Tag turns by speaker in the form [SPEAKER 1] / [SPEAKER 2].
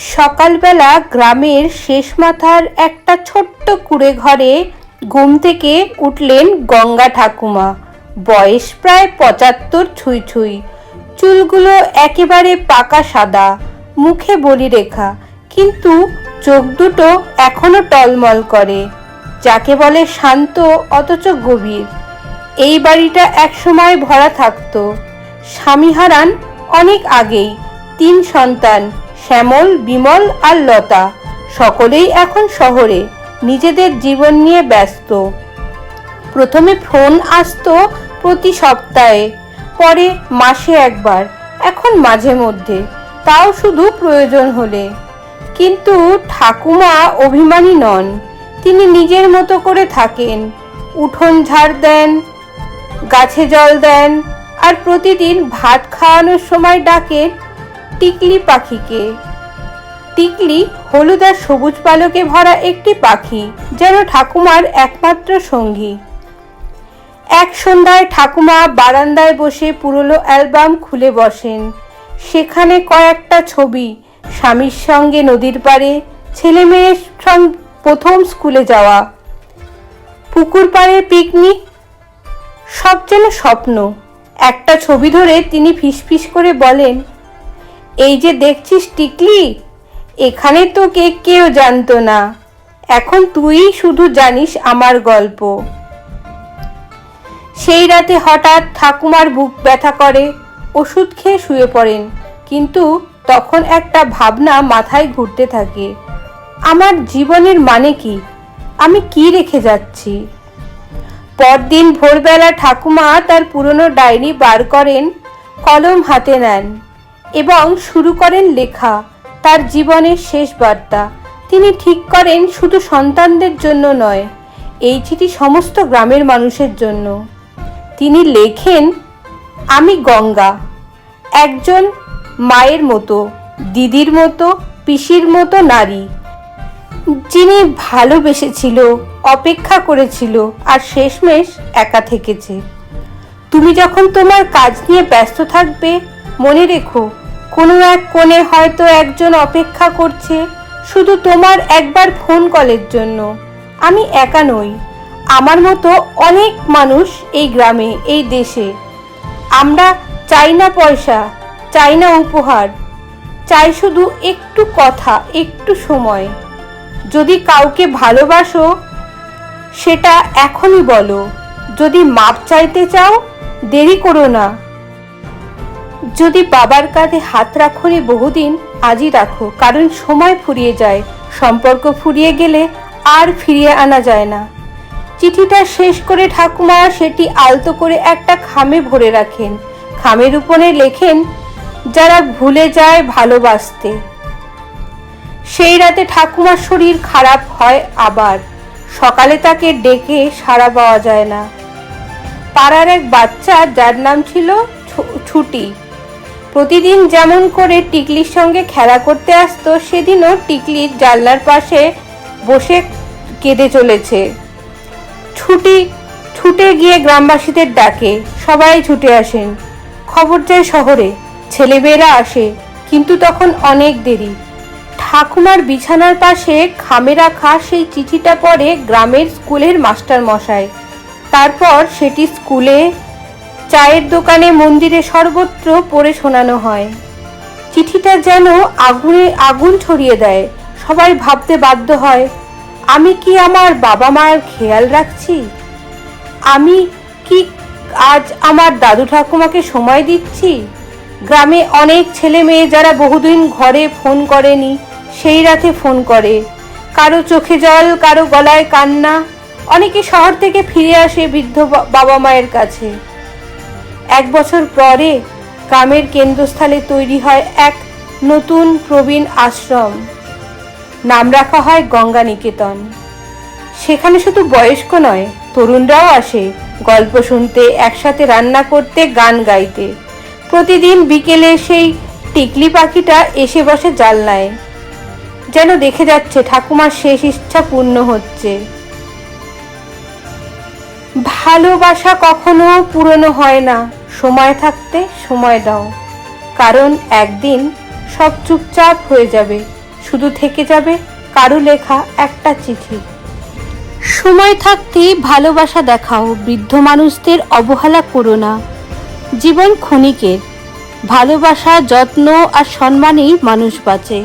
[SPEAKER 1] সকালবেলা গ্রামের শেষ মাথার একটা ছোট্ট কুঁড়ে ঘরে ঘুম থেকে উঠলেন গঙ্গা ঠাকুমা। বয়স প্রায় ৭৫ ছুঁই ছুঁই, চুলগুলো একেবারে পাকা সাদা, মুখে বলিরেখা, কিন্তু চোখ দুটো এখনো টলমল করে, যাকে বলে শান্ত অথচ গভীর। এই বাড়িটা একসময় ভরা থাকতো। স্বামী হারান অনেক আগেই। ৩ সন্তান, শ্যামল, বিমল আর লতা, সকলেই এখন শহরে নিজেদের জীবন নিয়ে ব্যস্ত। প্রথমে ফোন আসতো প্রতি সপ্তাহে, পরে মাসে একবার, এখন মাঝে মধ্যে, তাও শুধু প্রয়োজন হলে। কিন্তু ঠাকুমা অভিমানী নন। তিনি নিজের মতো করে থাকেন। উঠোন ঝাড় দেন, গাছে জল দেন, আর প্রতিদিন ভাত খাওয়ানোর সময় ডাকেন টিকলি পাখিকে। টিকলি হলুদ আর সবুজ পালকে ভরা একটি পাখি, যেন ঠাকুমার একমাত্র সঙ্গী। এক সন্ধ্যায় ঠাকুমা বারান্দায় বসে পুরনো অ্যালবাম খুলে বসেন। সেখানে কয়েকটা ছবি, স্বামীর সঙ্গে নদীর পাড়ে, ছেলে মেয়ের সঙ্গে প্রথম স্কুলে যাওয়া, পুকুর পাড়ে পিকনিক, সব যেন স্বপ্ন। একটা ছবি ধরে তিনি ফিসফিস করে বলেন, এই যে দেখছিস টিকলি, এখানে তোকে কেউ জানতো না, এখন তুই শুধু জানিস আমার গল্প। সেই রাতে হঠাৎ ঠাকুমার বুক ব্যথা করে, ওষুধ খেয়ে শুয়ে পড়েন। কিন্তু তখন একটা ভাবনা মাথায় ঘুরতে থাকে, আমার জীবনের মানে কি, আমি কি রেখে যাচ্ছি। পরদিন ভোরবেলা ঠাকুমা তার পুরনো ডায়েরি বার করেন, কলম হাতে নেন এবং শুরু করেন লেখা তার জীবনের শেষ বার্তা। তিনি ঠিক করেন শুধু সন্তানদের জন্য নয়, এই চিঠি সমস্ত গ্রামের মানুষের জন্য। তিনি লেখেন, আমি গঙ্গা, একজন মায়ের মতো, দিদির মতো, পিসির মতো নারী, যিনি ভালোবেসেছিল, অপেক্ষা করেছিল আর শেষমেশ একা থেকেছে। তুমি যখন তোমার কাজ নিয়ে ব্যস্ত থাকবে, মনে রেখো কোনো এক কোণে হয়তো একজন অপেক্ষা করছে শুধু তোমার একবার ফোন কলের জন্য। আমি একা নই, আমার মতো অনেক মানুষ এই গ্রামে, এই দেশে। আমরা চাই না পয়সা, চাই না উপহার, চাই শুধু একটু কথা, একটু সময়। যদি কাউকে ভালোবাসো সেটা এখনই বলো। যদি মাপ চাইতে চাও, দেরি করো না। যদি বাবার কাঁধে হাত রাখোনি বহুদিন, আজই রাখো, কারণ সময় ফুরিয়ে যায়, সম্পর্ক ফুরিয়ে গেলে আর ফিরিয়ে আনা যায় না। চিঠিটা শেষ করে ঠাকুমা সেটি আলতো করে একটা খামে ভরে রাখেন। খামের উপরে লেখেন, যারা ভুলে যায় ভালোবাসতে। সেই রাতে ঠাকুমার শরীর খারাপ হয় আবার। সকালে তাকে ডেকে সাড়া পাওয়া যায় না। পাড়ার এক বাচ্চা, যার নাম ছিল ছুটি, প্রতিদিন যেমন করে টিকলির সঙ্গে খেলা করতে আসতো, সেদিনও টিকলির জানলার পাশে বসে কেঁদে চলেছে। ছুটি ছুটে গিয়ে গ্রামবাসীদের ডাকে, সবাই ছুটে আসেন। খবর যায় শহরে, ছেলেমেয়েরা আসে, কিন্তু তখন অনেক দেরি। ঠাকুমার বিছানার পাশে খামে রাখা সেই চিঠিটা পড়ে গ্রামের স্কুলের মাস্টার মশাই। তারপর সেটি স্কুলে, চায়ের দোকানে, মন্দিরে, সর্বত্র পড়ে শোনানো হয়। চিঠিটা যেন আগুন ছড়িয়ে দেয়। সবাই ভাবতে বাধ্য হয়, আমি কি আমার বাবা মায়ের খেয়াল রাখছি? আমি কি আজ আমার দাদু ঠাকুমাকে সময় দিচ্ছি? গ্রামে অনেক ছেলে মেয়ে যারা বহুদিন ঘরে ফোন করেনি, সেই রাতে ফোন করে। কারো চোখে জল, কারো গলায় কান্না। অনেকে শহর থেকে ফিরে আসে বৃদ্ধ বাবা মায়ের কাছে। 1 বছর পরে গ্রামের কেন্দ্রস্থলে তৈরি হয় এক নতুন প্রবীণ আশ্রম। নাম রাখা হয় গঙ্গা নিকেতন। সেখানে শুধু বয়স্ক নয়, তরুণরাও আসে গল্প শুনতে, একসাথে রান্না করতে, গান গাইতে। প্রতিদিন বিকেলে সেই টিকলি পাখিটা এসে বসে জানলায়, যেন দেখে যাচ্ছে ঠাকুমার শেষ ইচ্ছা পূর্ণ হচ্ছে। ভালোবাসা কখনো পুরনো হয় না। সময় থাকতে সময় দাও, কারণ একদিন সব চুপচাপ হয়ে যাবে। শুধু থেকে যাবে কারো লেখা একটা চিঠি। সময় থাকতেই ভালোবাসা দেখাও, বৃদ্ধ মানুষদের অবহেলা করো না। জীবন ক্ষণিকের, ভালোবাসা, যত্ন আর সম্মানেই মানুষ বাঁচে।